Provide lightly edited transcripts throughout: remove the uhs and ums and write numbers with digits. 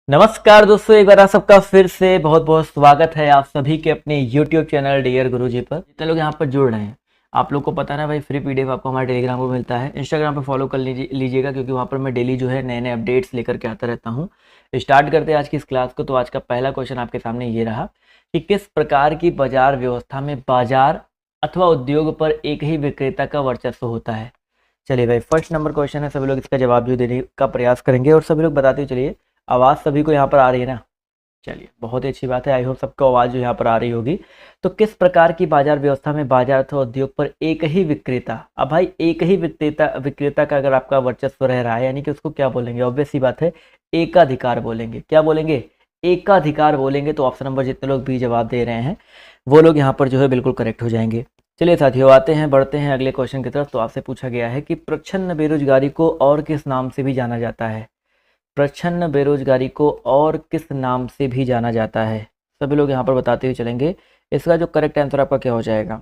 नमस्कार दोस्तों, एक बार आप सबका फिर से बहुत बहुत स्वागत है आप सभी के अपने YouTube चैनल डियर गुरुजी पर। जितने लोग यहाँ पर जुड़ रहे हैं, आप लोग को पता है ना भाई, फ्री पीडीएफ आपको हमारे टेलीग्राम पर मिलता है। इंस्टाग्राम पर फॉलो कर लीजिएगा क्योंकि वहाँ पर मैं डेली जो है नए नए अपडेट्स लेकर के आता रहता हूँ। स्टार्ट करते हैं आज की इस क्लास को। तो आज का पहला क्वेश्चन आपके सामने ये रहा कि किस प्रकार की बाजार व्यवस्था में बाजार अथवा उद्योग पर एक ही विक्रेता का वर्चस्व होता है। चलिए भाई, फर्स्ट नंबर क्वेश्चन है, सभी लोग इसका जवाब जो देने का प्रयास करेंगे और सभी लोग बताते हुए चलिए। आवाज़ सभी को यहाँ पर आ रही है ना? चलिए, बहुत ही अच्छी बात है। आई होप सबको आवाज़ जो यहाँ पर आ रही होगी। तो किस प्रकार की बाजार व्यवस्था में बाजार अथवा उद्योग पर एक ही विक्रेता, अब भाई एक ही विक्रेता का अगर आपका वर्चस्व रह रहा है, यानी कि उसको क्या बोलेंगे? ऑब्वियस सी बात है, एकाधिकार बोलेंगे। क्या बोलेंगे? एकाधिकार बोलेंगे। तो ऑप्शन नंबर जितने लोग भी जवाब दे रहे हैं वो लोग यहाँ पर जो है बिल्कुल करेक्ट हो जाएंगे। चलिए साथियों, आते हैं बढ़ते हैं अगले क्वेश्चन की तरफ। तो आपसे पूछा गया है कि प्रच्छन्न बेरोजगारी को और किस नाम से भी जाना जाता है? प्रच्छन्न बेरोजगारी को और किस नाम से भी जाना जाता है? सभी लोग यहाँ पर बताते हुए चलेंगे। इसका जो करेक्ट आंसर आपका क्या हो जाएगा?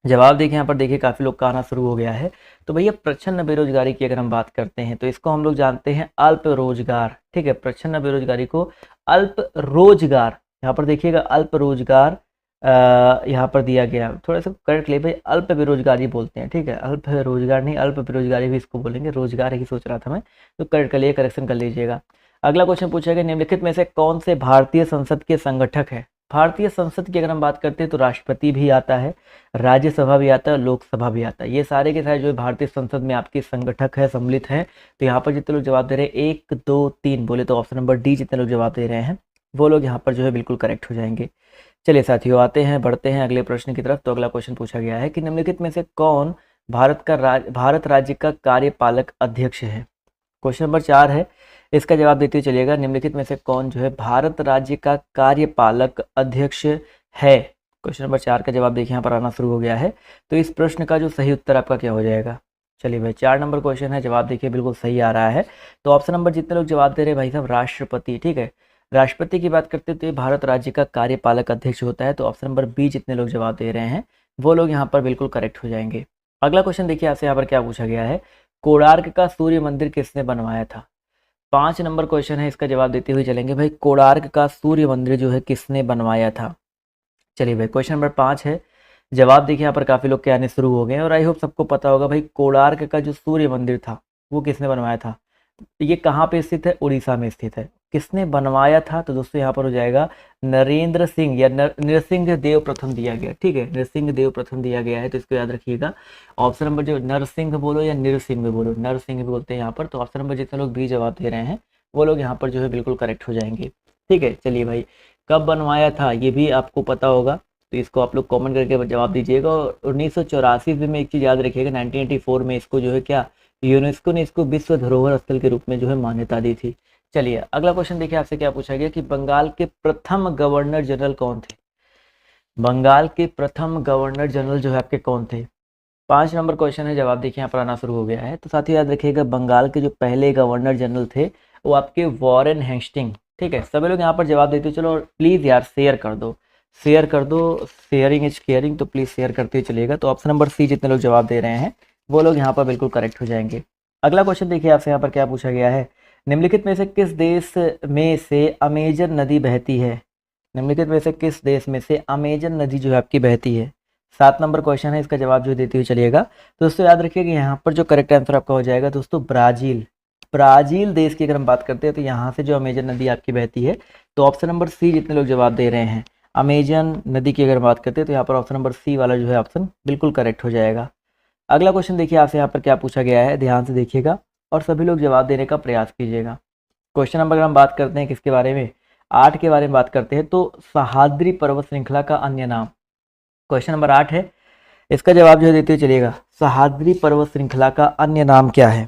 जवाब देखिए, यहाँ पर देखिए काफ़ी लोग का आना शुरू हो गया है। तो भैया, प्रच्छन्न बेरोजगारी की अगर हम बात करते हैं तो इसको हम लोग जानते हैं अल्प रोजगार। ठीक है, प्रच्छन्न बेरोजगारी को अल्प रोजगार, यहाँ पर देखिएगा अल्प रोजगार यहाँ पर दिया गया। थोड़ा सा करेक्ट ले भाई, अल्प बेरोजगारी बोलते हैं। ठीक है, अल्प रोजगार नहीं, अल्प बेरोजगारी भी इसको बोलेंगे। रोजगार ही सोच रहा था मैं, तो करेक्ट कर लिए, करेक्शन कर लीजिएगा। अगला क्वेश्चन पूछा गया, निम्नलिखित में से कौन से भारतीय संसद के संगठक है? भारतीय संसद की अगर हम बात करते हैं तो राष्ट्रपति भी आता है, राज्यसभा भी आता है, लोकसभा भी आता है। ये सारे के सारे जो भारतीय संसद में आपके संगठक है, सम्मिलित हैं। तो यहाँ पर जितने लोग जवाब दे रहे हैं 1 2 3 बोले तो ऑप्शन नंबर डी जितने लोग जवाब दे रहे हैं वो लोग यहाँ पर जो है बिल्कुल करेक्ट हो जाएंगे। चलिए साथियों, आते हैं बढ़ते हैं अगले प्रश्न की तरफ। तो अगला क्वेश्चन पूछा गया है कि निम्नलिखित में से कौन भारत राज्य का कार्यपालक अध्यक्ष है? क्वेश्चन नंबर 4 है, इसका जवाब देते हुए चलिएगा। निम्नलिखित में से कौन जो है भारत राज्य का कार्यपालक अध्यक्ष है? क्वेश्चन नंबर 4 का जवाब देखिए यहाँ पर आना शुरू हो गया है। तो इस प्रश्न का जो सही उत्तर आपका क्या हो जाएगा? चलिए भाई, 4 नंबर क्वेश्चन है, जवाब देखिए बिल्कुल सही आ रहा है। तो ऑप्शन नंबर जितने लोग जवाब दे रहे हैं भाई साहब, राष्ट्रपति। ठीक है, राष्ट्रपति की बात करते हैं तो ये भारत राज्य का कार्यपालक अध्यक्ष होता है। तो ऑप्शन नंबर बी जितने लोग जवाब दे रहे हैं वो लोग यहाँ पर बिल्कुल करेक्ट हो जाएंगे। अगला क्वेश्चन देखिए आपसे यहाँ पर क्या पूछा गया है, कोणार्क का सूर्य मंदिर किसने बनवाया था? 5 नंबर क्वेश्चन है, इसका जवाब देते हुए चलेंगे भाई। कोणार्क का सूर्य मंदिर जो है किसने बनवाया था? चलिए भाई, क्वेश्चन नंबर 5 है, जवाब देखिए यहाँ पर काफ़ी लोग के आने शुरू हो गए हैं और आई होप सबको पता होगा भाई, कोणार्क का जो सूर्य मंदिर था वो किसने बनवाया था? ये कहाँ पे स्थित है? उड़ीसा में स्थित है। किसने बनवाया था? तो दोस्तों यहाँ पर हो जाएगा नरेंद्र सिंह या नरसिंह देव प्रथम दिया गया। ठीक है, नरसिंह देव प्रथम दिया गया है, तो इसको याद रखिएगा। ऑप्शन नंबर जो नरसिंह बोलो या नरसिंह बोलो, नरसिंह बोलते हैं यहाँ पर। तो ऑप्शन नंबर जितने लोग भी जवाब दे रहे हैं वो लोग यहाँ पर जो है बिल्कुल करेक्ट हो जाएंगे। ठीक है, चलिए भाई, कब बनवाया था ये भी आपको पता होगा, तो इसको आप लोग कॉमेंट करके जवाब दीजिएगा। और 1984 में एक चीज़ याद रखिएगा, 1984 में इसको जो है क्या, यूनेस्को ने इसको विश्व धरोहर स्थल के रूप में जो है मान्यता दी थी। चलिए अगला क्वेश्चन देखिए, आपसे क्या पूछा गया कि बंगाल के प्रथम गवर्नर जनरल कौन थे? बंगाल के प्रथम गवर्नर जनरल जो है आपके कौन थे? 5 नंबर क्वेश्चन है, जवाब देखिए यहाँ पर आना शुरू हो गया है। तो साथ ही याद रखिएगा, बंगाल के जो पहले गवर्नर जनरल थे वो आपके वॉरेन हेस्टिंग। ठीक है, सभी लोग यहाँ पर जवाब देते चलो, और प्लीज़ यार शेयर कर दो, शेयर कर दो, शेयरिंग इज केयरिंग, तो प्लीज़ शेयर करते चलिएगा। तो ऑप्शन नंबर सी जितने लोग जवाब दे रहे हैं वो लोग यहाँ पर बिल्कुल करेक्ट हो जाएंगे। अगला क्वेश्चन देखिए आपसे यहाँ पर क्या पूछा गया है, निम्नलिखित में से किस देश में से अमेजन नदी बहती है? निम्नलिखित में से किस देश में से अमेजन नदी जो है आपकी बहती है? 7 नंबर क्वेश्चन है, इसका जवाब जो देते हुए चलिएगा। तो दोस्तों याद रखिएगा, यहाँ पर जो करेक्ट आंसर आपका हो जाएगा दोस्तों ब्राज़ील। ब्राज़ील देश की अगर हम बात करते हैं तो यहाँ से जो अमेजन नदी आपकी बहती है। तो ऑप्शन नंबर सी जितने लोग जवाब दे रहे हैं, अमेजन नदी की अगर बात करते हैं तो यहाँ पर ऑप्शन नंबर सी वाला जो है ऑप्शन बिल्कुल करेक्ट हो जाएगा। अगला क्वेश्चन देखिए आपसे यहाँ पर क्या पूछा गया है, ध्यान से देखिएगा और सभी लोग जवाब देने का प्रयास कीजिएगा। क्वेश्चन नंबर अगर हम बात करते हैं किसके बारे में, 8 के बारे में बात करते हैं। तो सह्याद्री पर्वत श्रृंखला का अन्य नाम, क्वेश्चन नंबर 8 है, इसका जवाब जो है देते हुए चलिएगा, सह्याद्री पर्वत श्रृंखला का अन्य नाम क्या है?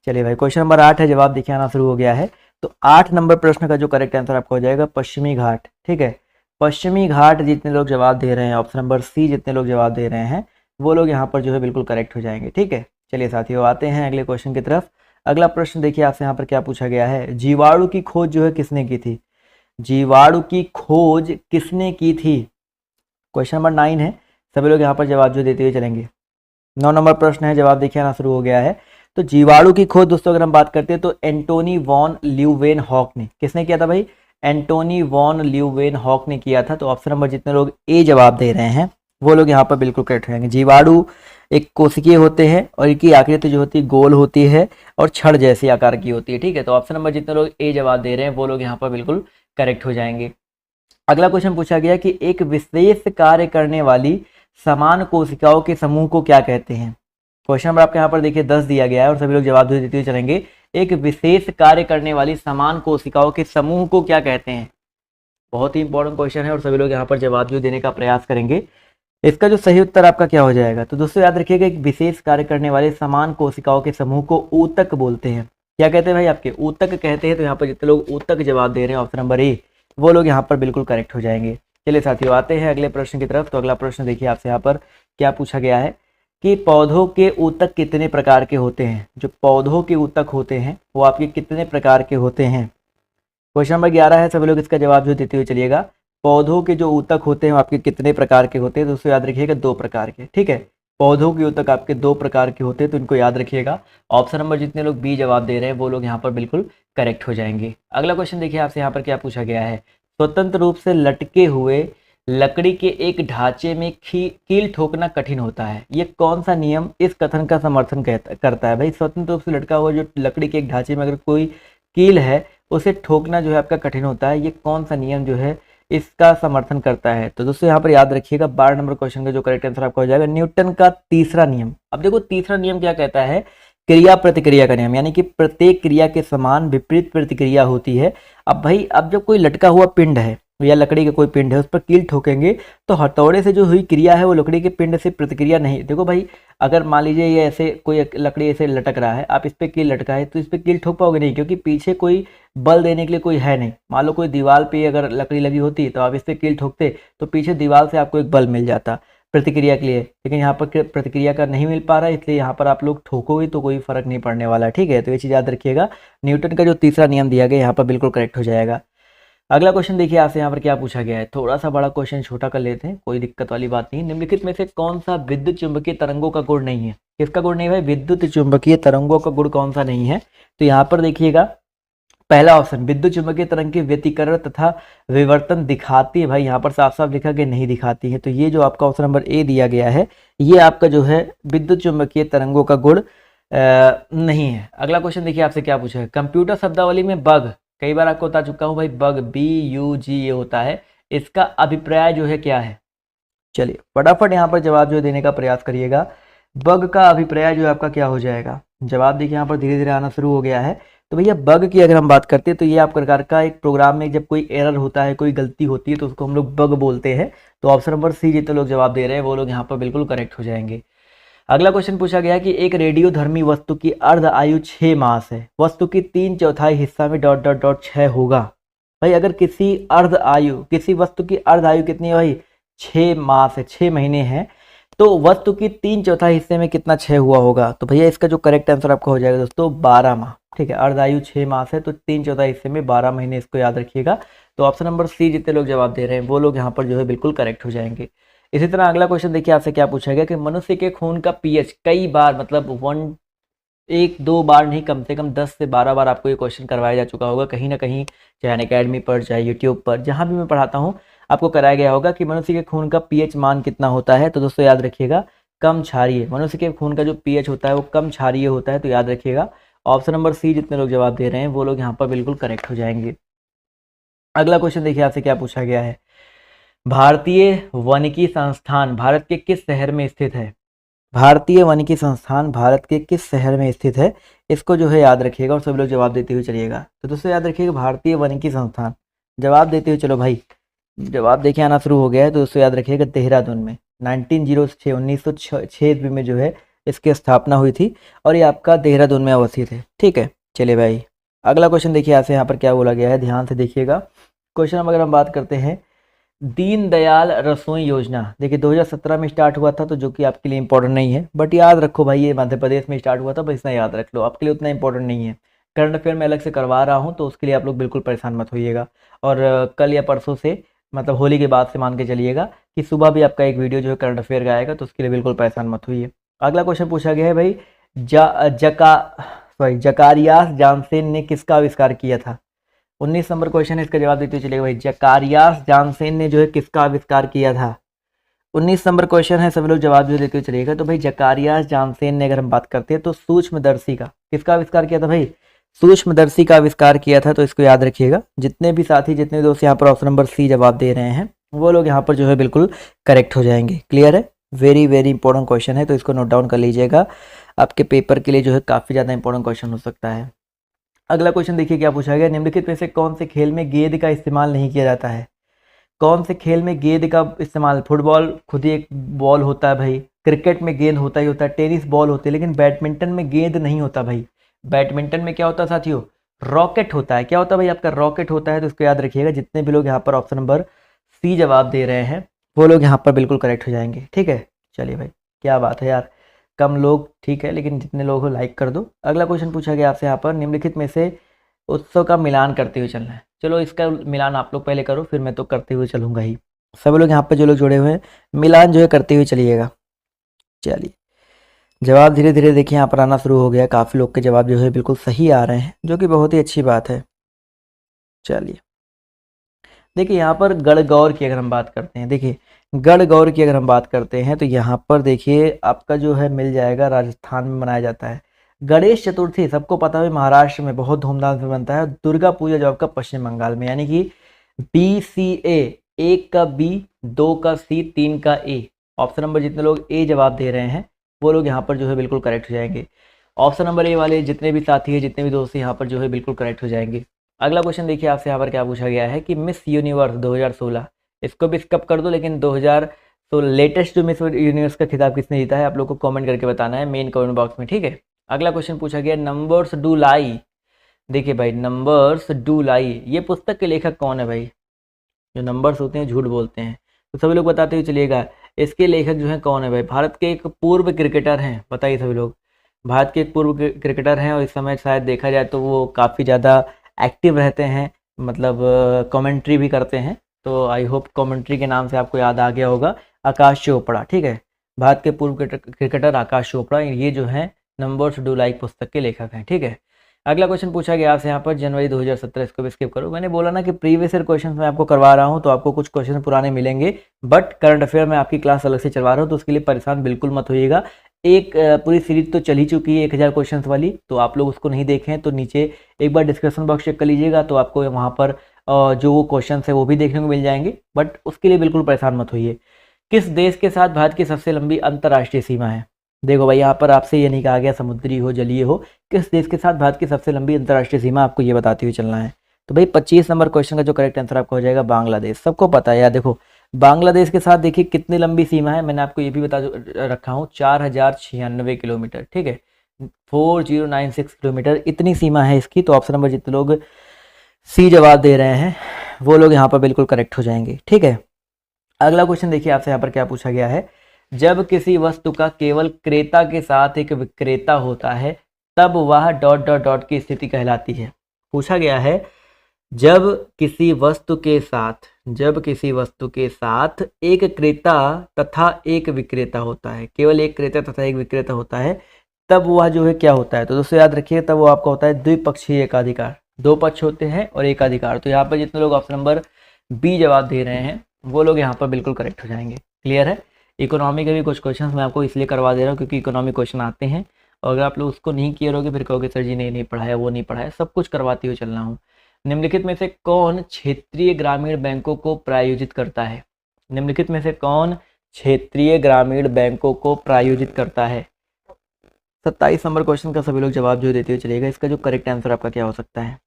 चलिए भाई, क्वेश्चन नंबर 8 है, जवाब देखिए आना शुरू हो गया है। तो 8 नंबर प्रश्न का जो करेक्ट आंसर आपका हो जाएगा पश्चिमी घाट। ठीक है, पश्चिमी घाट जितने लोग जवाब दे रहे हैं, ऑप्शन नंबर सी जितने लोग जवाब दे रहे हैं वो लोग यहाँ पर जो है बिल्कुल करेक्ट हो जाएंगे। ठीक है, चलिए साथियों, आते हैं अगले क्वेश्चन की तरफ। अगला प्रश्न देखिए आपसे यहाँ पर क्या पूछा गया है, जीवाणु की खोज जो है किसने की थी? जीवाणु की खोज किसने की थी? क्वेश्चन नंबर 9 है, सभी लोग यहाँ पर जवाब जो देते हुए चलेंगे। 9 नंबर प्रश्न है, जवाब देखिए आना शुरू हो गया है। तो जीवाणु की खोज दोस्तों अगर हम बात करते हैं तो एंटोनी वॉन ल्यूवेनहॉक ने, किसने किया था भाई? एंटोनी वॉन ल्यूवेनहॉक ने किया था। तो ऑप्शन नंबर जितने लोग ए जवाब दे रहे हैं वो लोग यहाँ पर बिल्कुल करेक्ट रहेंगे। जीवाणु एक कोशिकीय होते हैं और इनकी आकृति जो होती है गोल होती है और छड़ जैसी आकार की होती है, ठीक है। तो ऑप्शन नंबर जितने लोग ए जवाब दे रहे हैं वो लोग यहाँ पर बिल्कुल करेक्ट हो जाएंगे। अगला क्वेश्चन पूछा गया कि एक विशेष कार्य करने वाली समान कोशिकाओं के समूह को क्या कहते हैं। क्वेश्चन नंबर आपके यहाँ पर देखिए 10 दिया गया है और सभी लोग जवाब देते हुए चलेंगे। एक विशेष कार्य करने वाली समान कोशिकाओं के समूह को क्या कहते हैं? बहुत ही इंपॉर्टेंट क्वेश्चन है और सभी लोग यहाँ पर जवाब जो देने का प्रयास करेंगे। इसका जो सही उत्तर आपका क्या हो जाएगा? तो दोस्तों याद रखिएगा, एक विशेष कार्य करने वाले समान कोशिकाओं के समूह को ऊतक बोलते हैं। क्या कहते हैं भाई? आपके ऊतक कहते हैं। तो यहाँ पर जितने लोग ऊतक जवाब दे रहे हैं ऑप्शन नंबर ए, वो लोग यहाँ पर बिल्कुल करेक्ट हो जाएंगे। चलिए साथियों आते हैं अगले प्रश्न की तरफ। तो अगला प्रश्न देखिए आपसे यहाँ पर क्या पूछा गया है कि पौधों के ऊतक कितने प्रकार के होते हैं। जो पौधों के ऊतक होते हैं वो आपके कितने प्रकार के होते हैं? क्वेश्चन नंबर 11 है, सभी लोग इसका जवाब जो देते हुए चलिएगा। पौधों के जो ऊतक होते हैं वो आपके कितने प्रकार के होते हैं? तो उसको याद रखिएगा 2 प्रकार के, ठीक है। पौधों के ऊतक आपके 2 प्रकार के होते हैं, तो इनको याद रखिएगा। ऑप्शन नंबर जितने लोग बी जवाब दे रहे हैं वो लोग यहाँ पर बिल्कुल करेक्ट हो जाएंगे। अगला क्वेश्चन देखिए आपसे यहाँ पर क्या पूछा गया है। स्वतंत्र रूप से लटके हुए लकड़ी के एक ढांचे में कील ठोकना कठिन होता है। ये कौन सा नियम इस कथन का समर्थन करता है भाई? स्वतंत्र रूप से लटका हुआ जो लकड़ी के एक ढांचे में अगर कोई कील है उसे ठोकना जो है आपका कठिन होता है, ये कौन सा नियम जो है इसका समर्थन करता है? तो दोस्तों यहाँ पर याद रखिएगा 12 नंबर क्वेश्चन का जो करेक्ट आंसर आपका हो जाएगा न्यूटन का तीसरा नियम। अब देखो तीसरा नियम क्या कहता है? क्रिया प्रतिक्रिया का नियम, यानी कि प्रत्येक क्रिया के समान विपरीत प्रतिक्रिया होती है। अब भाई अब जब कोई लटका हुआ पिंड है या लकड़ी का कोई पिंड है उस पर कील ठोकेंगे तो हथौड़े से जो हुई क्रिया है वो लकड़ी के पिंड से प्रतिक्रिया नहीं। देखो भाई अगर मान लीजिए ये ऐसे कोई लकड़ी ऐसे लटक रहा है, आप इस पे कील लटका है तो इस पे कील ठोक पाओगे नहीं, क्योंकि पीछे कोई बल देने के लिए कोई है नहीं। मान लो कोई दीवार पे अगर लकड़ी लगी होती तो आप इस पे कील ठोकते तो पीछे दीवार से आपको एक बल मिल जाता प्रतिक्रिया के लिए, लेकिन यहाँ पर प्रतिक्रिया का नहीं मिल पा रहा है, इसलिए यहाँ पर आप लोग ठोकोगे तो कोई फर्क नहीं पड़ने वाला है, ठीक है। तो ये चीज़ याद रखिएगा, न्यूटन का जो तीसरा नियम दिया गया यहाँ पर बिल्कुल करेक्ट हो जाएगा। अगला क्वेश्चन देखिए आपसे यहाँ पर क्या पूछा गया है। थोड़ा सा बड़ा क्वेश्चन छोटा कर लेते हैं, कोई दिक्कत वाली बात नहीं। निम्नलिखित में से कौन सा विद्युत चुंबकीय तरंगों का गुण नहीं है? किसका गुण नहीं है भाई? विद्युत चुंबकीय तरंगों का गुण कौन सा नहीं है? तो यहाँ पर देखिएगा पहला ऑप्शन, विद्युत चुंबकीय तरंग के व्यतिकरण तथा विवर्तन दिखाती है। भाई यहाँ पर साफ साफ लिखा कि नहीं दिखाती है, तो ये जो आपका ऑप्शन नंबर ए दिया गया है ये आपका जो है विद्युत चुंबकीय तरंगों का गुण नहीं है। अगला क्वेश्चन देखिए आपसे क्या पूछा है। कंप्यूटर शब्दावली में बग, कई बार आपको बता चुका हूँ भाई, बग BUG ये होता है, इसका अभिप्राय जो है क्या है? चलिए फटाफट यहाँ पर जवाब जो देने का प्रयास करिएगा। बग का अभिप्राय जो है आपका क्या हो जाएगा? जवाब देखिए यहाँ पर धीरे धीरे आना शुरू हो गया है। तो भैया बग की अगर हम बात करते हैं तो ये आप प्रकार का एक प्रोग्राम में जब कोई एरर होता है, कोई गलती होती है तो उसको हम लोग बग बोलते हैं। तो ऑप्शन नंबर सी जितने लोग जवाब दे रहे हैं वो लोग यहाँ पर बिल्कुल करेक्ट हो जाएंगे। अगला क्वेश्चन पूछा गया कि एक रेडियोधर्मी वस्तु की अर्ध आयु 6 मास है, वस्तु की 3/4 हिस्सा में ... 6 होगा। भाई अगर किसी वस्तु की अर्ध आयु कितनी है भाई? 6 मास है, 6 महीने हैं, तो वस्तु की 3/4 हिस्से में कितना 6 हुआ होगा? तो भैया इसका जो करेक्ट आंसर आपका हो जाएगा दोस्तों 12 माह, ठीक है। अर्ध आयु 6 मास है तो 3/4 हिस्से में 12 महीने, इसको याद रखिएगा। तो ऑप्शन नंबर सी जितने लोग जवाब दे रहे हैं वो लोग यहाँ पर जो है बिल्कुल करेक्ट हो जाएंगे। इसी तरह अगला क्वेश्चन देखिए आपसे क्या पूछा गया कि मनुष्य के खून का pH कई बार, मतलब 1-2 बार नहीं, कम से कम 10 से 12 बार आपको ये क्वेश्चन करवाया जा चुका होगा कहीं ना कहीं, चाहे अनअकैडमी पर चाहे यूट्यूब पर, जहाँ भी मैं पढ़ाता हूँ आपको कराया गया होगा कि मनुष्य के खून का pH मान कितना होता है। तो दोस्तों याद रखिएगा कम क्षारीय, मनुष्य के खून का जो pH होता है वो कम क्षारीय होता है, तो याद रखिएगा ऑप्शन नंबर सी जितने लोग जवाब दे रहे हैं वो लोग यहाँ पर बिल्कुल करेक्ट हो जाएंगे। अगला क्वेश्चन देखिए आपसे क्या पूछा गया है। भारतीय वानिकी संस्थान भारत के किस शहर में स्थित है? भारतीय वानिकी संस्थान भारत के किस शहर में स्थित है? इसको जो है याद रखिएगा और सभी लोग जवाब देते हुए चलिएगा। तो दोस्तों याद रखिएगा भारतीय वानिकी संस्थान, जवाब देते हुए चलो भाई, जवाब देखिए आना शुरू हो गया है। तो दोस्तों याद रखिएगा देहरादून में 1906 में जो है इसकी स्थापना हुई थी और ये आपका देहरादून में अवस्थित है, ठीक है। चलिए भाई अगला क्वेश्चन देखिए आपसे यहाँ पर क्या बोला गया है, ध्यान से देखिएगा। क्वेश्चन अगर हम बात करते हैं दीनदयाल रसोई योजना, देखिए 2017 में स्टार्ट हुआ था, तो जो कि आपके लिए इंपॉर्टेंट नहीं है, बट याद रखो भाई ये मध्य प्रदेश में स्टार्ट हुआ था, बस इतना याद रख लो, आपके लिए उतना इंपॉर्टेंट नहीं है। करंट अफेयर में अलग से करवा रहा हूँ तो उसके लिए आप लोग बिल्कुल परेशान मत होइएगा। और कल या परसों से, मतलब होली के बाद से मान के चलिएगा कि सुबह भी आपका एक वीडियो जो है करंट अफेयर का आएगा, तो उसके लिए बिल्कुल परेशान मत होइए। अगला क्वेश्चन पूछा गया है भाई जकारियास जानसेन ने किसका आविष्कार किया था? 19 नंबर क्वेश्चन है, इसका जवाब देते हुए चलेगा भाई। जकारियास जानसेन ने जो है किसका आविष्कार किया था? 19 नंबर क्वेश्चन है, सभी लोग जवाब जो देते हुए चलेगा। तो भाई जकारियास जानसेन ने अगर हम बात करते हैं तो सूक्ष्मदर्शी का किसका आविष्कार किया था भाई? सूक्ष्मदर्शी का आविष्कार किया था। तो इसको याद रखिएगा। जितने भी साथी, जितने भी दोस्त यहाँ पर ऑप्शन नंबर सी जवाब दे रहे हैं वो लोग यहाँ पर जो है बिल्कुल करेक्ट हो जाएंगे। क्लियर है? वेरी वेरी इंपॉर्टेंट क्वेश्चन है, तो इसको नोट डाउन कर लीजिएगा। आपके पेपर के लिए जो है काफ़ी ज़्यादा इंपॉर्टेंट क्वेश्चन हो सकता है। अगला क्वेश्चन देखिए क्या पूछा गया। निम्नलिखित में से कौन से खेल में गेंद का इस्तेमाल नहीं किया जाता है? कौन से खेल में गेंद का इस्तेमाल? फुटबॉल खुद ही एक बॉल होता है भाई, क्रिकेट में गेंद होता ही होता है, टेनिस बॉल होती है, लेकिन बैडमिंटन में गेंद नहीं होता भाई। बैडमिंटन में क्या होता है साथियों? रॉकेट होता है। क्या होता है भाई? आपका रॉकेट होता है। तो इसको याद रखिएगा। जितने भी लोग यहाँ पर ऑप्शन नंबर सी जवाब दे रहे हैं वो लोग यहाँ पर बिल्कुल करेक्ट हो जाएंगे। ठीक है, चलिए भाई, क्या बात है यार, कम लोग ठीक है, लेकिन जितने लोग हो लाइक कर दो। अगला क्वेश्चन पूछा गया आपसे यहाँ पर, निम्नलिखित में से उत्सव का मिलान करते हुए चलना है। चलो इसका मिलान आप लोग पहले करो, फिर मैं तो करते हुए चलूंगा ही। सब लोग यहाँ पर जो लोग जुड़े हुए हैं मिलान जो है करते हुए चलिएगा। चलिए जवाब धीरे धीरे देखिए यहाँ पर आना शुरू हो गया। काफ़ी लोग के जवाब जो है बिल्कुल सही आ रहे हैं, जो कि बहुत ही अच्छी बात है। चलिए देखिए यहाँ पर गणगौर की अगर हम बात करते हैं, देखिए गणगौर की अगर हम बात करते हैं तो यहाँ पर देखिए आपका जो है मिल जाएगा, राजस्थान में मनाया जाता है। गणेश चतुर्थी सबको पता है महाराष्ट्र में बहुत धूमधाम से बनता है। दुर्गा पूजा जो आपका पश्चिम बंगाल में, यानी कि BCA, 1 का B, 2 का C, 3 का A। ऑप्शन नंबर जितने लोग ए जवाब दे रहे हैं वो लोग यहाँ पर जो है बिल्कुल करेक्ट हो जाएंगे। ऑप्शन नंबर ए वाले जितने भी साथी हैं, जितने भी दोस्त यहाँ पर जो है बिल्कुल करेक्ट हो जाएंगे। अगला क्वेश्चन देखिए आपसे यहाँ पर क्या पूछा गया है कि मिस यूनिवर्स 2016, इसको भी स्किप कर दो, लेकिन 2016 लेटेस्ट जो मिस यूनिवर्स का खिताब किसने जीता है आप लोग को कमेंट करके बताना है मेन कमेंट बॉक्स में। ठीक है, अगला क्वेश्चन पूछा गया नंबर्स डू लाई। देखिए भाई नंबर्स डू लाई, ये पुस्तक के लेखक कौन है भाई? जो नंबर्स होते हैं झूठ बोलते हैं, तो सभी लोग बताते हुए चलिएगा इसके लेखक जो है कौन है भाई? भारत के एक पूर्व क्रिकेटर हैं, बताइए सभी लोग। भारत के एक पूर्व क्रिकेटर हैं और इस समय शायद देखा जाए तो वो काफ़ी ज़्यादा एक्टिव रहते हैं, मतलब कमेंट्री भी करते हैं। तो आई होप कमेंट्री के नाम से आपको याद आ गया होगा, आकाश चोपड़ा। ठीक है, भारत के पूर्व क्रिकेटर आकाश चोपड़ा, ये जो है नंबर्स डू लाइक पुस्तक के लेखक हैं। ठीक है, अगला क्वेश्चन पूछा गया आपसे यहाँ पर जनवरी 2017, इसको भी स्किप करो। मैंने बोला ना कि प्रीवियस ईयर क्वेश्चन मैं आपको करवा रहा हूँ तो आपको कुछ क्वेश्चन पुराने मिलेंगे, बट करंट अफेयर में आपकी क्लास अलग से चलवा रहा हूँ, तो उसके लिए परेशान बिल्कुल मत होइएगा। एक पूरी सीरीज तो चल ही चुकी है 1000 क्वेश्चन वाली, तो आप लोग उसको नहीं देखें तो नीचे एक बार डिस्क्रिप्शन बॉक्स चेक कर लीजिएगा, तो आपको वहाँ पर जो वो क्वेश्चन है वो भी देखने को मिल जाएंगे, बट उसके लिए बिल्कुल परेशान मत होइए। किस देश के साथ भारत की सबसे लंबी अंतर्राष्ट्रीय सीमा है? देखो भाई यहाँ पर आपसे ये नहीं कहा गया समुद्री हो जलीय हो, किस देश के साथ भारत की सबसे लंबी अंतर्राष्ट्रीय सीमा आपको ये बताते हुए चलना है। तो भाई 25 नंबर क्वेश्चन का जो करेक्ट आंसर आपका हो जाएगा बांग्लादेश। सबको पता है यार, देखो बांग्लादेश के साथ देखिए कितनी लंबी सीमा है, मैंने आपको ये भी बता रखा हूँ 4096 किलोमीटर। ठीक है, 4096 किलोमीटर इतनी सीमा है इसकी। तो ऑप्शन नंबर जितने लोग सी जवाब दे रहे हैं वो लोग यहाँ पर बिल्कुल करेक्ट हो जाएंगे। ठीक है, अगला क्वेश्चन देखिए आपसे यहाँ पर क्या पूछा गया है, जब किसी वस्तु का केवल क्रेता के साथ एक विक्रेता होता है तब वह डॉट डॉट डॉट की स्थिति कहलाती है। पूछा गया है जब किसी वस्तु के साथ एक क्रेता तथा एक विक्रेता होता है, केवल एक क्रेता तथा एक विक्रेता होता है, तब वह जो है क्या होता है? तो दोस्तों याद रखिए, तब वो आपका होता है द्विपक्षीय एकाधिकार। दो पक्ष होते हैं और एकाधिकार। तो यहाँ पर जितने लोग ऑप्शन नंबर बी जवाब दे रहे हैं वो लोग यहाँ पर बिल्कुल करेक्ट हो जाएंगे। क्लियर है? इकोनॉमी के भी कुछ क्वेश्चन मैं आपको इसलिए करवा दे रहा हूँ क्योंकि इकोनॉमी क्वेश्चन आते हैं, और अगर आप लोग उसको नहीं क्लियर होगे फिर कहोगे सर जी नहीं पढ़ाया, वो नहीं पढ़ाया। सब कुछ करवाते हुए चलना हूँ। निम्नलिखित में से कौन क्षेत्रीय ग्रामीण बैंकों को प्रायोजित करता है? निम्नलिखित में से कौन क्षेत्रीय ग्रामीण बैंकों को प्रायोजित करता है? 27 नंबर क्वेश्चन का सभी लोग जवाब जो देते हुए चलेगा। इसका जो करेक्ट आंसर आपका क्या हो सकता है?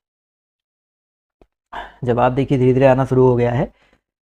जवाब देखिए धीरे धीरे आना शुरू हो गया है।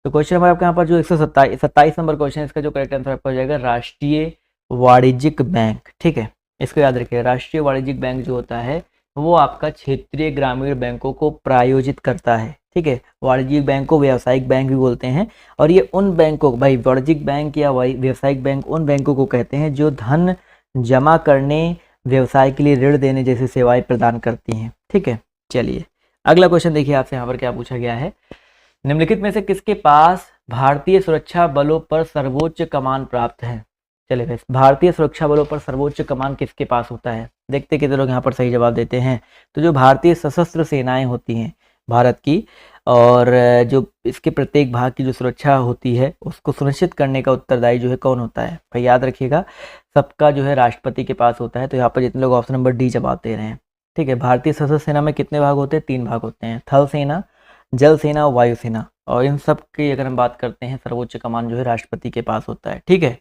तो क्वेश्चन नंबर आपके यहाँ पर जो 127 नंबर क्वेश्चन है, इसका जो करेक्ट आंसर आपका हो जाएगा राष्ट्रीय वाणिज्यिक बैंक। ठीक है, इसको याद रखिए, राष्ट्रीय वाणिज्यिक बैंक जो होता है वो आपका क्षेत्रीय ग्रामीण बैंकों को प्रायोजित करता है। ठीक है, वाणिज्यिक बैंक को व्यावसायिक बैंक भी बोलते हैं, और ये उन बैंकों, भाई वाणिज्यिक बैंक या व्यावसायिक बैंक उन बैंकों को कहते हैं जो धन जमा करने, व्यवसाय के लिए ऋण देने जैसी सेवाएं प्रदान करती हैं। ठीक है, चलिए अगला क्वेश्चन देखिए आपसे यहाँ पर क्या पूछा गया है, निम्नलिखित में से किसके पास भारतीय सुरक्षा बलों पर सर्वोच्च कमान प्राप्त है? चलिए भाई, भारतीय सुरक्षा बलों पर सर्वोच्च कमान किसके पास होता है? देखते कितने लोग यहाँ पर सही जवाब देते हैं। तो जो भारतीय सशस्त्र सेनाएं होती हैं भारत की, और जो इसके प्रत्येक भाग की जो सुरक्षा होती है उसको सुनिश्चित करने का उत्तरदायी जो है कौन होता है? भाई याद रखिएगा, सबका जो है राष्ट्रपति के पास होता है। तो यहाँ पर जितने लोग ऑप्शन नंबर डी जवाब दे रहे हैं, ठीक है। भारतीय सशस्त्र सेना में कितने भाग होते हैं? 3 भाग होते हैं, थल सेना, जल सेना और वायु सेना। और इन सब की अगर हम बात करते हैं, सर्वोच्च कमान जो है राष्ट्रपति के पास होता है, ठीक है।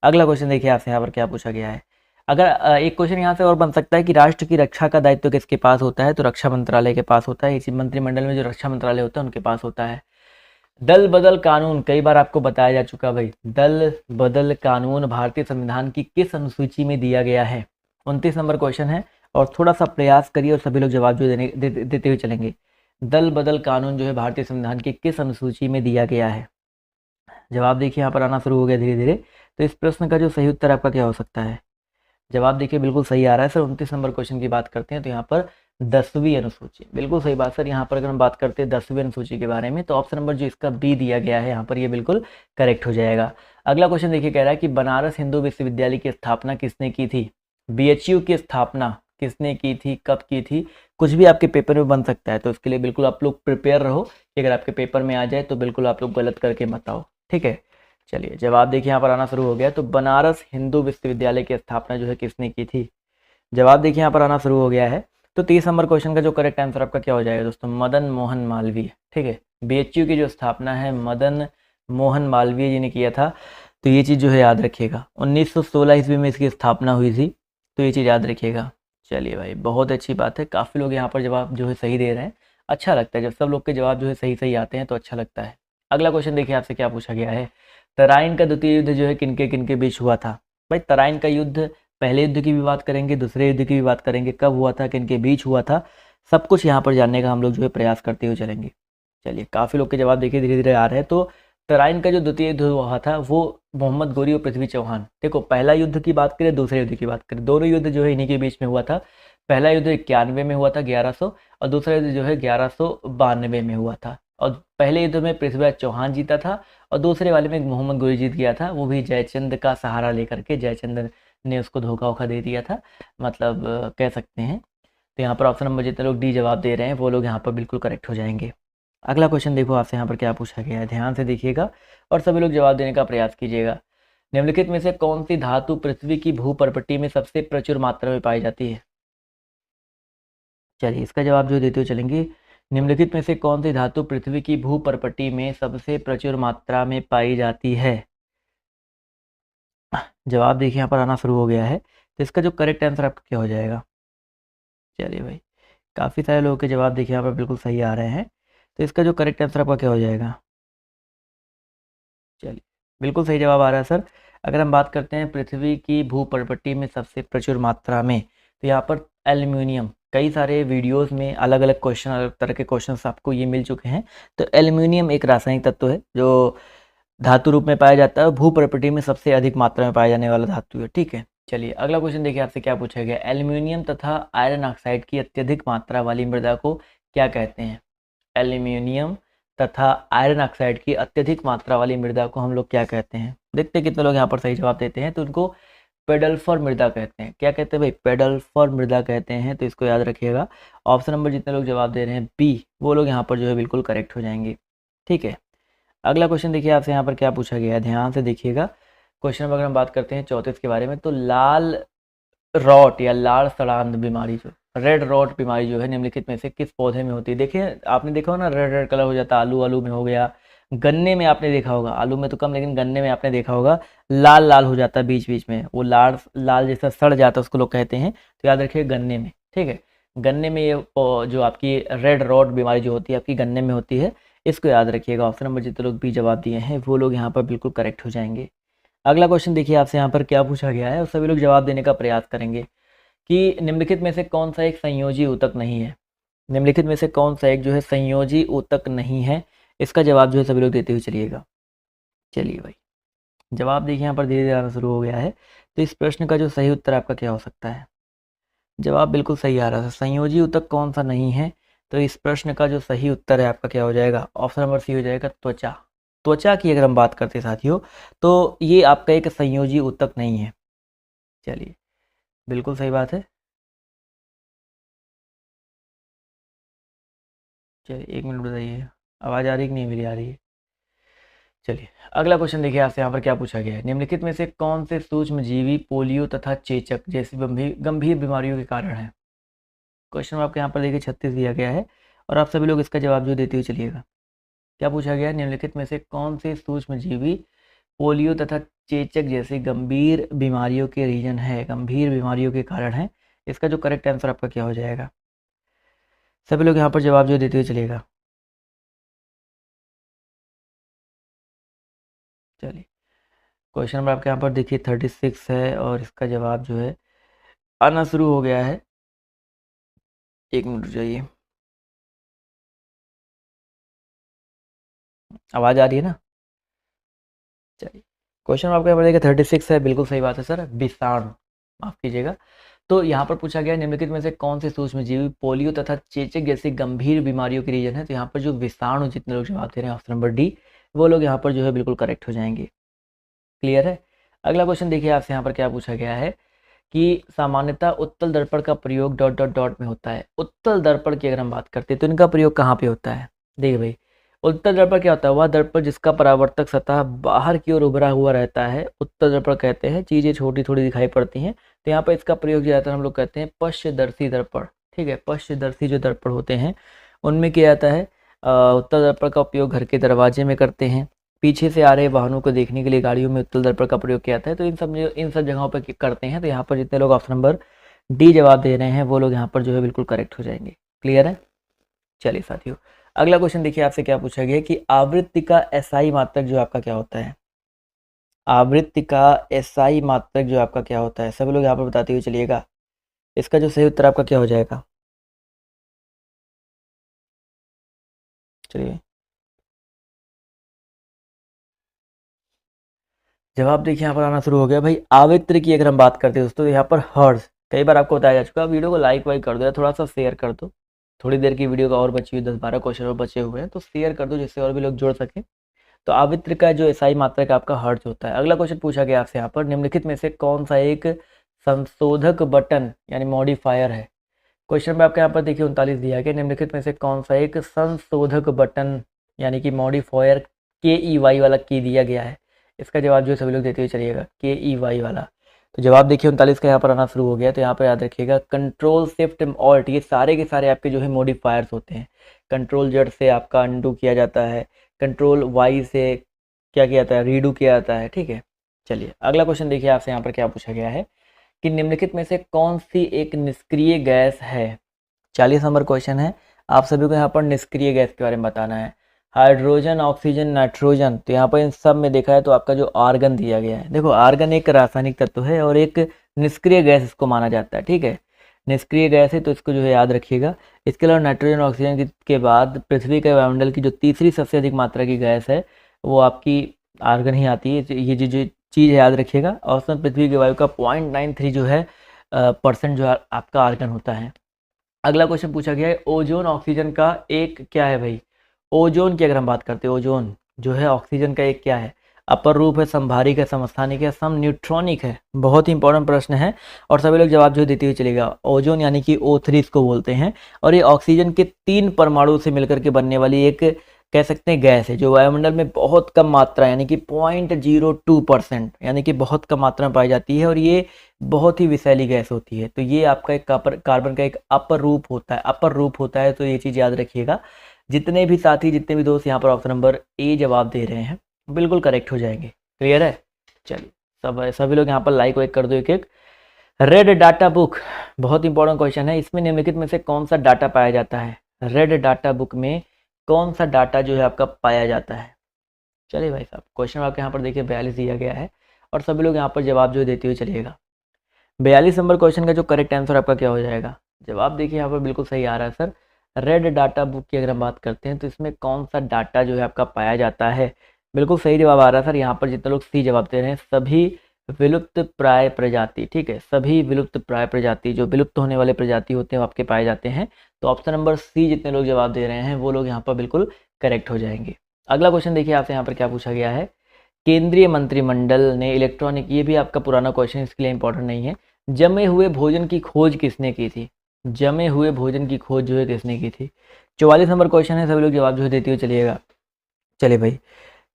अगला क्वेश्चन देखिए आपसे यहाँ पर क्या पूछा गया है। अगर एक क्वेश्चन यहाँ से और बन सकता है कि राष्ट्र की रक्षा का दायित्व किसके पास होता है? तो रक्षा मंत्रालय के पास होता है। इसी मंत्रिमंडल में जो रक्षा मंत्रालय होता है उनके पास होता है। दल बदल कानून कई बार आपको बताया जा चुका भाई। दल बदल कानून भारतीय संविधान की किस अनुसूची में दिया गया है? 29 नंबर क्वेश्चन है, और थोड़ा सा प्रयास करिए और सभी लोग जवाब जो देते हुए चलेंगे। दल बदल कानून जो है भारतीय संविधान की किस अनुसूची में दिया गया है? जवाब देखिए यहाँ पर आना शुरू हो गया धीरे धीरे। तो इस प्रश्न का जो सही उत्तर आपका क्या हो सकता है? जवाब देखिए बिल्कुल सही आ रहा है सर। 29 नंबर क्वेश्चन की बात करते हैं तो यहाँ पर 10वीं अनुसूची, बिल्कुल सही बात सर। यहाँ पर अगर हम बात करते हैं 10वीं अनुसूची के बारे में, तो ऑप्शन नंबर जो इसका बी दिया गया है यहाँ पर, ये बिल्कुल करेक्ट हो जाएगा। अगला क्वेश्चन देखिए, कह रहा है कि बनारस हिंदू विश्वविद्यालय की स्थापना किसने की थी? BHU की स्थापना किसने की थी, कब की थी? कुछ भी आपके पेपर में बन सकता है, तो इसके लिए बिल्कुल आप लोग प्रिपेयर रहो कि अगर आपके पेपर में आ जाए तो बिल्कुल आप लोग गलत करके मत आओ, ठीक है। चलिए जवाब देखिए यहाँ पर आना शुरू हो गया। तो बनारस हिंदू विश्वविद्यालय की स्थापना जो है किसने की थी? जवाब देखिए यहाँ पर आना शुरू हो गया है। तो 30 नंबर क्वेश्चन का जो करेक्ट आंसर आपका क्या हो जाएगा दोस्तों? मदन मोहन मालवीय, ठीक है। BHU की जो स्थापना है मदन मोहन मालवीय जी ने किया था। तो ये चीज़ जो है याद रखिएगा, 1916 ईस्वी में इसकी स्थापना हुई थी, तो ये चीज़ याद रखिएगा। चलिए भाई, बहुत अच्छी बात है, काफ़ी लोग यहाँ पर जवाब जो है सही दे रहे हैं। अच्छा लगता है जब सब लोग के जवाब जो है सही सही आते हैं, तो अच्छा लगता है। अगला क्वेश्चन देखिए आपसे क्या पूछा गया है। तराइन का द्वितीय युद्ध जो है किनके किनके बीच हुआ था? भाई तराइन का युद्ध, पहले युद्ध की भी बात करेंगे, दूसरे युद्ध की भी बात करेंगे, कब हुआ था, किनके बीच हुआ था, सब कुछ यहाँ पर जानने का हम लोग जो है प्रयास करते हुए चलेंगे। चलिए काफ़ी लोग के जवाब देखिए धीरे धीरे आ रहे हैं। तो तराइन का जो द्वितीय युद्ध हुआ था वो मोहम्मद गोरी और पृथ्वी चौहान, देखो पहला युद्ध की बात करें, दूसरे युद्ध की बात करें, दोनों युद्ध जो है इन्हीं के बीच में हुआ था। पहला युद्ध 91 में हुआ था 1100, और दूसरा युद्ध जो है 1192 में हुआ था। और पहले युद्ध में पृथ्वीराज चौहान जीता था, और दूसरे वाले में मोहम्मद गोरी जीत गया था, वो भी जयचंद का सहारा लेकर के। जयचंद ने उसको धोखा वोखा दे दिया था, मतलब कह सकते हैं। तो यहाँ पर ऑप्शन नंबर जितने लोग डी जवाब दे रहे हैं वो लोग यहाँ पर बिल्कुल करेक्ट हो जाएंगे। अगला क्वेश्चन देखो आपसे यहाँ पर क्या पूछा गया है, ध्यान से देखिएगा और सभी लोग जवाब देने का प्रयास कीजिएगा। निम्नलिखित में से कौन सी धातु पृथ्वी की भूपर्पटी में सबसे प्रचुर मात्रा में पाई जाती है? चलिए इसका जवाब जो देते हुए चलेंगे। निम्नलिखित में से कौन सी धातु पृथ्वी की भूपर्पटी में सबसे प्रचुर मात्रा में पाई जाती है? जवाब देखिए यहाँ पर आना शुरू हो गया है। तो इसका जो करेक्ट आंसर आपका क्या हो जाएगा? चलिए भाई, काफ़ी सारे लोगों के जवाब देखिए यहाँ पर बिल्कुल सही आ रहे हैं। तो इसका जो करेक्ट आंसर आपका क्या हो जाएगा? चलिए बिल्कुल सही जवाब आ रहा है सर। अगर हम बात करते हैं पृथ्वी की भूपर्पटी में सबसे प्रचुर मात्रा में, तो यहाँ पर एल्यूमिनियम, कई सारे वीडियोस में अलग अलग क्वेश्चन, अलग तरह के क्वेश्चंस आपको ये मिल चुके हैं। तो एल्यूमिनियम एक रासायनिक तत्व है जो धातु रूप में पाया जाता है, भूपर्पटी में सबसे अधिक मात्रा में पाया जाने वाला धातु है, ठीक है। चलिए अगला क्वेश्चन देखिए आपसे क्या पूछा गया। एल्यूमिनियम तथा आयरन ऑक्साइड की अत्यधिक मात्रा वाली मृदा को क्या कहते हैं? एल्यूमिनियम तथा आयरन ऑक्साइड की अत्यधिक मात्रा वाली मृदा को हम लोग क्या कहते हैं? देखते हैं कितने लोग यहाँ पर सही जवाब देते हैं। तो उनको पेडल्फर मृदा कहते हैं। क्या कहते हैं भाई? पेडल्फर मृदा कहते हैं। तो इसको याद रखिएगा। ऑप्शन नंबर जितने लोग जवाब दे रहे हैं बी, वो लोग यहाँ पर जो है बिल्कुल करेक्ट हो जाएंगे, ठीक है। अगला क्वेश्चन देखिए आपसे यहाँ पर क्या पूछा गया है, ध्यान से देखिएगा। क्वेश्चन में अगर हम बात करते हैं 34 के बारे में, तो लाल रॉट या लाल सड़ांध बीमारी, जो रेड रॉट बीमारी जो है, निम्नलिखित में से किस पौधे में होती है? देखिए आपने देखा होगा ना, रेड रेड कलर हो जाता है, आलू आलू में हो गया, गन्ने में आपने देखा होगा, आलू में तो कम लेकिन गन्ने में आपने देखा होगा लाल लाल हो जाता है बीच बीच में, वो लाल लाल जैसा सड़ जाता है, उसको लोग कहते हैं। तो याद रखिए गन्ने में, ठीक है। गन्ने में ये जो आपकी रेड रॉट बीमारी जो होती है आपकी गन्ने में होती है, इसको याद रखिएगा। ऑप्शन नंबर जितने लोग भी जवाब दिए हैं वो लोग यहाँ पर बिल्कुल करेक्ट हो जाएंगे। अगला क्वेश्चन देखिए आपसे यहाँ पर क्या पूछा गया है, और सभी लोग जवाब देने का प्रयास करेंगे कि निम्नलिखित में से कौन सा एक संयोजी ऊतक नहीं है? निम्नलिखित में से कौन सा एक जो है संयोजी ऊतक नहीं है? इसका जवाब जो है सभी लोग देते हुए चलिएगा। चलिए भाई, जवाब देखिए यहाँ पर धीरे धीरे आना शुरू हो गया है। तो इस प्रश्न का जो सही उत्तर आपका क्या हो सकता है? जवाब बिल्कुल सही आ रहा है। संयोजी ऊतक कौन सा नहीं है? तो इस प्रश्न का जो सही उत्तर है आपका क्या हो जाएगा? ऑप्शन नंबर सी हो जाएगा त्वचा, त्वचा की अगर हम बात करते हैं साथियों, तो ये आपका एक संयोजी ऊतक नहीं है। चलिए, बिल्कुल सही बात है। चलिए 1 मिनट बताइए, आवाज़ आ रही है कि नहीं मेरी आ रही है? चलिए, अगला क्वेश्चन देखिए आपसे यहाँ पर क्या पूछा गया है। निम्नलिखित में से कौन से सूक्ष्मजीवी पोलियो तथा चेचक जैसी गंभीर गंभीर बीमारियों के कारण हैं? क्वेश्चन आपके यहाँ पर देखिए 36 दिया गया है और आप सभी लोग इसका जवाब जो देते हुए चलिएगा। क्या पूछा गया है? निम्नलिखित में से कौन से सूक्ष्मजीवी पोलियो तथा चेचक जैसी गंभीर बीमारियों के रीजन है, गंभीर बीमारियों के कारण है? इसका जो करेक्ट आंसर आपका क्या हो जाएगा? सभी लोग यहाँ पर जवाब जो देते हुए चलिएगा। चलिए, क्वेश्चन नंबर आपके यहाँ पर देखिए 36 है और इसका जवाब जो है आना शुरू हो गया है। 1 मिनट रुक जाइए, आवाज़ आ रही है ना? चलिए, क्वेश्चन आपके यहाँ पर देखिए 36 है, बिल्कुल सही बात है सर, विषाणु, माफ़ कीजिएगा। तो यहाँ पर पूछा गया है निम्नलिखित में से कौन से सूक्ष्मजीवी पोलियो तथा चेचक जैसी गंभीर बीमारियों के रीजन है? तो यहाँ पर जो विषाणु जितने लोग जवाब दे रहे हैं ऑप्शन नंबर डी, वो लोग यहाँ पर जो है बिल्कुल करेक्ट हो जाएंगे। क्लियर है? अगला क्वेश्चन देखिए आपसे यहाँ पर क्या पूछा गया है कि सामान्यतः उत्तल दर्पण का प्रयोग डॉट डॉट डॉट में होता है। उत्तल दर्पण की अगर हम बात करते हैं तो इनका प्रयोग कहाँ पे होता है? देखिए भाई, उत्तल दर्पण क्या होता है? वह दर्पण जिसका परावर्तक सतह बाहर की ओर उभरा हुआ रहता है, उत्तल दर्पण कहते हैं। चीज़ें छोटी थोड़ी दिखाई पड़ती हैं, तो यहाँ पर इसका प्रयोग ज़्यादातर हम लोग कहते हैं पश्चदर्शी दर्पण। ठीक है, पश्चदर्शी जो दर्पण होते हैं उनमें किया जाता है। उत्तल दर्पण का उपयोग घर के दरवाजे में करते हैं, पीछे से आ रहे वाहनों को देखने के लिए गाड़ियों में उत्तल दर्पण का प्रयोग किया जाता है। तो इन सब जगहों पर करते हैं। तो यहाँ पर जितने लोग ऑप्शन नंबर डी जवाब दे रहे हैं वो लोग यहाँ पर जो है बिल्कुल करेक्ट हो जाएंगे। क्लियर है? चलिए साथियों, अगला क्वेश्चन देखिए आपसे क्या पूछा गया है कि आवृत्ति का एसआई मात्रक जो आपका क्या होता है? आवृत्ति का एसआई मात्रक जो आपका क्या होता है? सभी लोग यहाँ पर बताते हुए चलिएगा। इसका जो सही उत्तर आपका क्या हो जाएगा? चलिए, जवाब देखिए यहाँ पर आना शुरू हो गया। भाई, आवृत्ति की अगर हम बात करते हैं दोस्तों, यहाँ पर हर्ट्ज, कई बार आपको बताया जा चुका है। वीडियो को लाइक वाइक कर दो या थोड़ा सा शेयर कर दो। थोड़ी देर की वीडियो का और बची हुई 10-12 क्वेश्चन और बचे हुए हैं, तो शेयर कर दो जिससे और भी लोग जुड़ सकें। तो आवृत्ति का जो एसआई मात्रक आपका हर्ट्ज होता है। अगला क्वेश्चन पूछा गया आपसे यहाँ पर, निम्नलिखित में से कौन सा एक संशोधक बटन यानी मॉडिफायर है? क्वेश्चन में आपके यहाँ पर देखिए 39 दिया गया, निम्नलिखित में से कौन सा एक संशोधक बटन यानी कि मॉडिफायर के ई वाई वाला की दिया गया है? इसका जवाब जो सभी लोग देते हुए चलिएगा, के ई वाई वाला। तो जवाब देखिए 39 का यहाँ पर आना शुरू हो गया। तो यहाँ पर याद रखिएगा कंट्रोल शिफ्ट ऑल्ट, ये सारे के सारे आपके जो है मॉडिफायर्स होते हैं। कंट्रोल जेड से आपका अनडू किया जाता है, कंट्रोल वाई से क्या किया जाता है? रीडू किया जाता है। ठीक है, चलिए अगला क्वेश्चन देखिए आपसे यहाँ पर क्या पूछा गया है कि निम्नलिखित में से कौन सी एक निष्क्रिय गैस है? 40 नंबर क्वेश्चन है। आप सभी को यहाँ पर निष्क्रिय गैस के बारे में बताना है। Hydrogen, oxygen, nitrogen. तो यहाँ पर इन सब में देखा है तो आपका जो आर्गन दिया गया है, देखो आर्गन एक रासायनिक तत्व है और एक निष्क्रिय गैस इसको माना जाता है। ठीक है, निष्क्रिय गैस है तो इसको जो है याद रखिएगा। इसके अलावा नाइट्रोजन, ऑक्सीजन के बाद पृथ्वी के वायुमंडल की जो तीसरी सबसे अधिक मात्रा की गैस है वो आपकी आर्गन ही आती है। ये जो चीज़ याद रखिएगा, औसतन पृथ्वी की वायु का 0.93 जो है परसेंट जो आपका आर्गन होता है। अगला क्वेश्चन पूछा गया है ओजोन ऑक्सीजन का एक क्या है? भाई, ओजोन की अगर हम बात करते हैं, ओजोन जो है ऑक्सीजन का एक क्या है? अपर रूप है, समभारिक है, समस्थानिक है, सम न्यूट्रॉनिक है? बहुत ही इंपॉर्टेंट प्रश्न है और सभी लोग जवाब जो देते हुए चलेगा। ओजोन यानी कि O3 इसको बोलते हैं और ये ऑक्सीजन के 3 परमाणु से मिलकर के बनने वाली एक कह सकते हैं गैस है जो वायुमंडल में बहुत कम मात्रा यानी कि 0.02% यानी कि बहुत कम मात्रा में पाई जाती है और ये बहुत ही विषैली गैस होती है। तो ये आपका एक कार्बन का एक अपर रूप होता है, अपर रूप होता है। तो ये चीज़ याद रखिएगा। जितने भी साथी, जितने भी दोस्त यहाँ पर ऑप्शन नंबर ए जवाब दे रहे हैं बिल्कुल करेक्ट हो जाएंगे। क्लियर है? चलिए सभी लोग यहाँ पर लाइक वाइक कर दो एक एक। रेड डाटा बुक, बहुत इंपॉर्टेंट क्वेश्चन है। इसमें निम्नलिखित में से कौन सा डाटा पाया जाता है? रेड डाटा बुक में कौन सा डाटा जो है आपका पाया जाता है? चलिए भाई साहब, क्वेश्चन आपके यहाँ पर देखिए 42 दिया गया है और सभी लोग यहाँ पर जवाब जो देते हुए चलिएगा। 42 नंबर क्वेश्चन का जो करेक्ट आंसर आपका क्या हो जाएगा? जवाब देखिए यहाँ पर बिल्कुल सही आ रहा है सर। रेड डाटा बुक की अगर हम बात करते हैं तो इसमें कौन सा डाटा जो है आपका पाया जाता है? बिल्कुल सही जवाब आ रहा है सर। यहाँ पर जितने लोग सी जवाब दे रहे हैं, सभी विलुप्त प्राय प्रजाति। ठीक है, सभी विलुप्त प्राय प्रजाति, जो विलुप्त होने वाले प्रजाति होते हैं वो आपके पाए जाते हैं। तो ऑप्शन नंबर सी जितने लोग जवाब दे रहे हैं वो लोग यहाँ पर बिल्कुल करेक्ट हो जाएंगे। अगला क्वेश्चन देखिए आपसे यहाँ पर क्या पूछा गया है। केंद्रीय मंत्रिमंडल ने इलेक्ट्रॉनिक, ये भी आपका पुराना क्वेश्चन, इसके लिए इंपॉर्टेंट नहीं है। जमे हुए भोजन की खोज किसने की थी? जमे हुए भोजन की खोज जो है किसने की थी? 44 नंबर क्वेश्चन है, सभी लोग जवाब जो है देते हुए चलिएगा। चलिए भाई,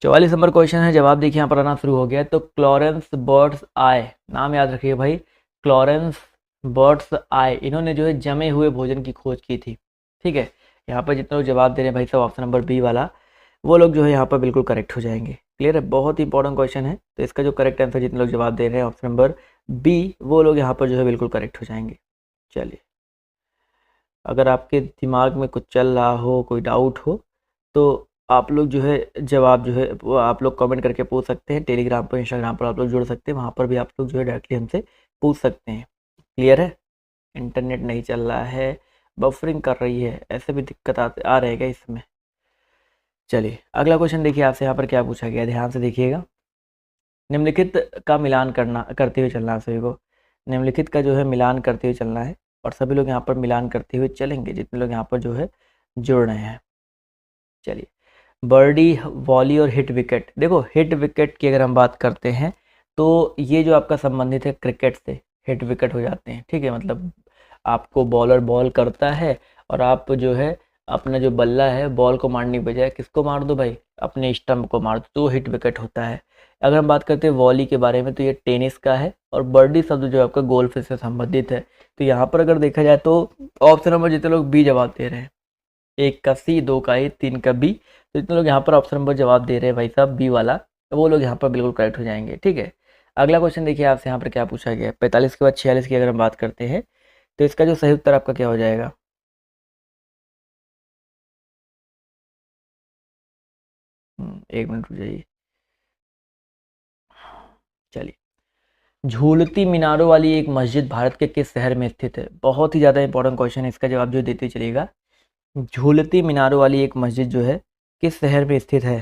44 नंबर क्वेश्चन है, जवाब देखिए यहाँ पर आना शुरू हो गया। तो क्लॉरेंस बर्ड्स आय, नाम याद रखिए भाई, क्लॉरेंस बर्ड्स आय, इन्होंने जो है जमे हुए भोजन की खोज की थी। ठीक है, यहाँ पर जितने लोग जवाब दे रहे हैं भाई साहब ऑप्शन नंबर बी वाला, वो लोग जो है यहाँ पर बिल्कुल करेक्ट हो जाएंगे। क्लियर है, बहुत ही इंपॉर्टेंट क्वेश्चन है। तो इसका जो करेक्ट आंसर जितने लोग जवाब दे रहे हैं ऑप्शन नंबर बी, वो लोग यहाँ पर जो है बिल्कुल करेक्ट हो जाएंगे। चलिए, अगर आपके दिमाग में कुछ चल रहा हो, कोई डाउट हो, तो आप लोग जो है जवाब जो है वो आप लोग कमेंट करके पूछ सकते हैं। टेलीग्राम पर, इंस्टाग्राम पर आप लोग जुड़ सकते हैं, वहाँ पर भी आप लोग जो है डायरेक्टली हमसे पूछ सकते हैं। क्लियर है, इंटरनेट नहीं चल रहा है, बफरिंग कर रही है, ऐसे भी दिक्कत आ रहेगा इसमें। चलिए, अगला क्वेश्चन देखिए आपसे यहाँ पर क्या पूछा गया, ध्यान से देखिएगा। निम्नलिखित का मिलान करते हुए चलना है सभी को। निम्नलिखित का जो है मिलान करते हुए चलना है, और सभी लोग यहाँ पर मिलान करते हुए चलेंगे जितने लोग यहाँ पर जो है जुड़ रहे हैं। चलिए, बर्डी, वॉली और हिट विकेट। देखो, हिट विकेट की अगर हम बात करते हैं तो ये जो आपका संबंधित है क्रिकेट से, हिट विकेट हो जाते हैं। ठीक है, मतलब आपको बॉलर बॉल करता है और आप जो है अपना जो बल्ला है बॉल को मारने की बजाय किसको मार दो भाई, अपने स्टंप को मार दो, तो हिट विकेट होता है। अगर हम बात करते हैं वॉली के बारे में तो ये टेनिस का है, और बर्डी शब्द जो है आपका गोल्फ से संबंधित है। तो यहाँ पर अगर देखा जाए तो ऑप्शन नंबर जितने लोग बी जवाब दे रहे हैं, 1 का सी, 2 का ए, 3 का बी, तो इतने लोग यहाँ पर ऑप्शन नंबर जवाब दे रहे हैं भाई साहब बी वाला, तो वो लोग यहाँ पर बिल्कुल करेक्ट हो जाएंगे। ठीक है, अगला क्वेश्चन देखिए आपसे यहाँ पर क्या पूछा गया है। 45 के बाद 46 की अगर हम बात करते हैं तो इसका जो सही उत्तर आपका क्या हो जाएगा? एक मिनट रुक जाइए। चलिए, झूलती मीनारों वाली एक मस्जिद भारत के किस शहर में स्थित है? बहुत ही ज़्यादा इंपॉर्टेंट क्वेश्चन है, इसका जवाब जो देते चलिएगा। झूलती मीनारों वाली एक मस्जिद जो है किस शहर में स्थित है?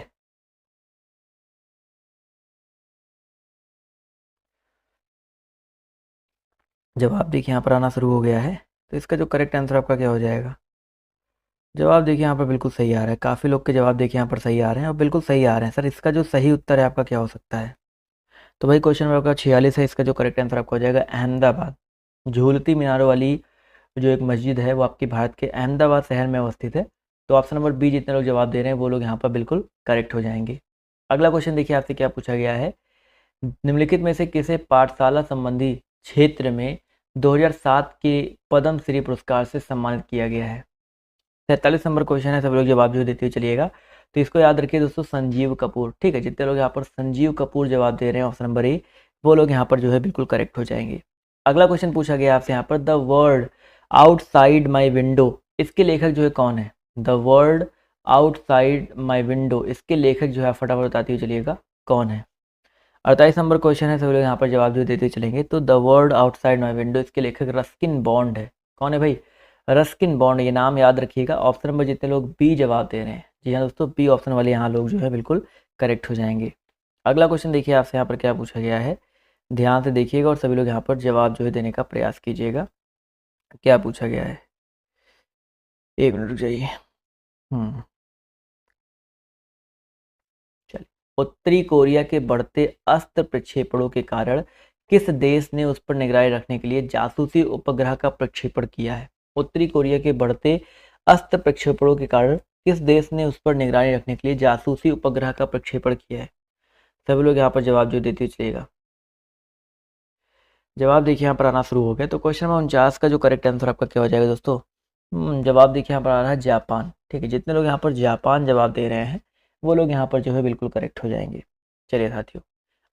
जवाब देखिए यहाँ पर आना शुरू हो गया है, तो इसका जो करेक्ट आंसर आपका क्या हो जाएगा? जवाब देखिए यहाँ पर बिल्कुल सही आ रहा है, काफ़ी लोग के जवाब देखिए यहाँ पर सही आ रहे हैं और बिल्कुल सही आ रहे हैं। सर, इसका जो सही उत्तर है आपका क्या हो सकता है? तो भाई क्वेश्चन नंबर आपका 46 है, इसका जो करेक्ट आंसर आपका हो जाएगा अहमदाबाद। झूलती मीनारों वाली जो एक मस्जिद है वो आपकी भारत के अहमदाबाद शहर में अवस्थित है। तो ऑप्शन नंबर बी जितने लोग जवाब दे रहे हैं वो लोग यहाँ पर बिल्कुल करेक्ट हो जाएंगे। अगला क्वेश्चन देखिए आपसे क्या पूछा गया है। निम्नलिखित में से किसे पाठशाला संबंधी क्षेत्र में 2007 के पद्म श्री पुरस्कार से सम्मानित किया गया है? 43 नंबर क्वेश्चन है, सब लोग जवाब जो देते हुए चलिएगा। तो इसको याद रखिए दोस्तों, संजीव कपूर। ठीक है, जितने लोग यहाँ पर संजीव कपूर जवाब दे रहे हैं ऑप्शन नंबर ए, वो लोग यहाँ पर जो है बिल्कुल करेक्ट हो जाएंगे। अगला क्वेश्चन पूछा गया आपसे यहाँ पर, the world outside my window, इसके लेखक जो है कौन है? The world outside my window, इसके लेखक जो है फटाफट बताते हुए चलिएगा कौन है। 48 नंबर क्वेश्चन है, सब लोग यहाँ पर जवाब जो देते चलेंगे। तो the world outside my window, इसके लेखक रस्किन बॉन्ड है। कौन है भाई? रस्किन बॉन्ड, ये नाम याद रखिएगा। ऑप्शन नंबर जितने लोग बी जवाब दे रहे हैं, जी हाँ दोस्तों, बी ऑप्शन वाले यहाँ लोग जो है बिल्कुल करेक्ट हो जाएंगे। अगला क्वेश्चन देखिए आपसे यहाँ पर क्या पूछा गया है, ध्यान से देखिएगा और सभी लोग यहाँ पर जवाब जो है देने का प्रयास कीजिएगा। क्या पूछा गया है, एक मिनट रुक जाइए। चलिए, उत्तरी कोरिया के बढ़ते अस्त्र प्रक्षेपणों के कारण किस देश ने उस पर निगरानी रखने के लिए जासूसी उपग्रह का प्रक्षेपण किया है? उत्तरी कोरिया के बढ़ते अस्त्र प्रक्षेपणों के कारण किस देश ने उस पर निगरानी रखने के लिए जासूसी उपग्रह का प्रक्षेपण किया है? सभी लोग यहाँ पर जवाब जो देते चलेगा। जवाब देखिए यहाँ पर आना शुरू हो गया। तो क्वेश्चन नंबर 49 का जो करेक्ट आंसर आपका क्या हो जाएगा दोस्तों? जवाब देखिए यहाँ पर आ रहा है जापान। ठीक है, जितने लोग यहाँ पर जापान जवाब दे रहे हैं वो लोग यहाँ पर जो है बिल्कुल करेक्ट हो जाएंगे। चलिए साथियों,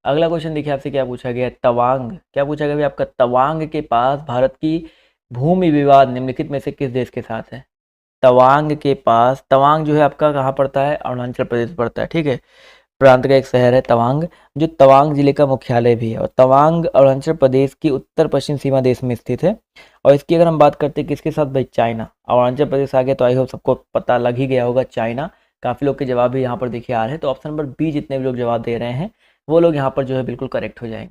अगला क्वेश्चन देखिए आपसे क्या पूछा गया है, तवांग। क्या पूछा गया भाई आपका? तवांग के पास भारत की भूमि विवाद निम्नलिखित में से किस देश के साथ है? तवांग के पास, तवांग जो है आपका कहाँ पड़ता है? अरुणाचल प्रदेश पड़ता है। ठीक है, प्रांत का एक शहर है तवांग, जो तवांग जिले का मुख्यालय भी है। और तवांग अरुणाचल प्रदेश की उत्तर पश्चिम सीमा देश में स्थित है। और इसकी अगर हम बात करते हैं किसके साथ भाई? चाइना। अरुणाचल प्रदेश आगे तो आई होप सबको पता लग ही गया होगा, चाइना। काफ़ी लोग के जवाब भी यहाँ पर देखिए आ रहे हैं। तो ऑप्शन नंबर बी जितने भी लोग जवाब दे रहे हैं वो लोग यहाँ पर जो है बिल्कुल करेक्ट हो जाएंगे।